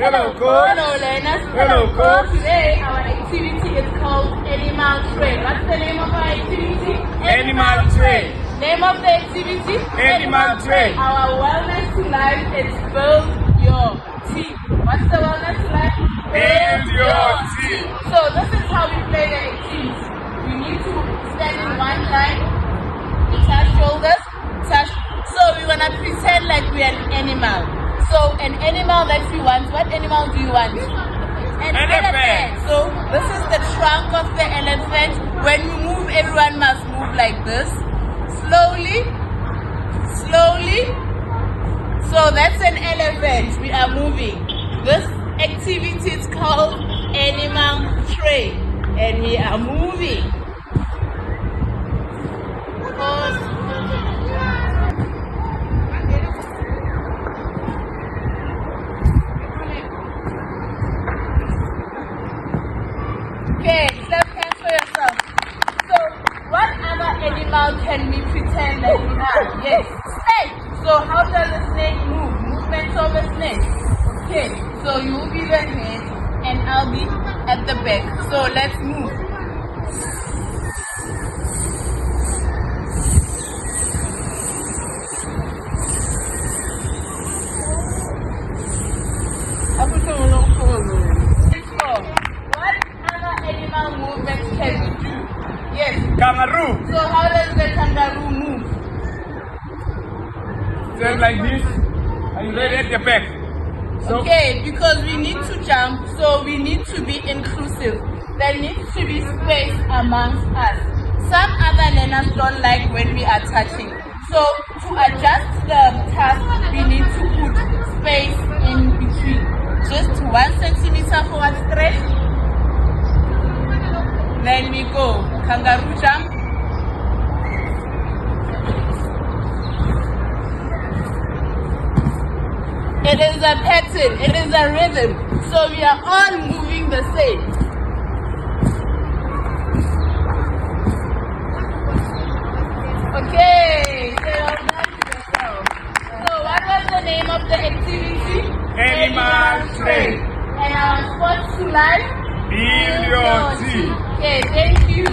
Hello, coach. Hello, learners. Hello, coach. Today, our activity is called Animal Train. What's the name of our activity? Animal Train. Name of the activity? Animal Train. Our wellness to life is build your team. What's the wellness to life? Build your team. So this is how we play the activity. We need to stand in one line, touch shoulders, touch. So we're gonna pretend like we're an animal. So an animal that you want, what animal do you want? An Elephant. So this is the trunk of the elephant. When you move, everyone must move like this. Slowly, slowly. So that's an elephant. We are moving. This activity is called Animal Train. And we are moving. Okay, clap hands for yourself. So, what other animal can we pretend that we are? Yes, snake. So, how does a snake move? Movement of a snake. Okay, so you will be the head and I'll be at the back. So, let's move. Movement can we do? Yes. Kangaroo. So how does the kangaroo move? Just like this. And you lay it at your back. So, Okay, because we need to jump, so we need to be inclusive. There needs to be space amongst us. Some other learners don't like when we are touching. So to adjust the task, we need to put space in between. Just 1 centimeter forward stretch. Then we go. Kangaroo jump. It is a pattern. It is a rhythm. So we are all moving the same. Okay. So well done to yourself. So what was the name of the activity? Animal Train. And our sports to life? Build your team. Okay, thank you.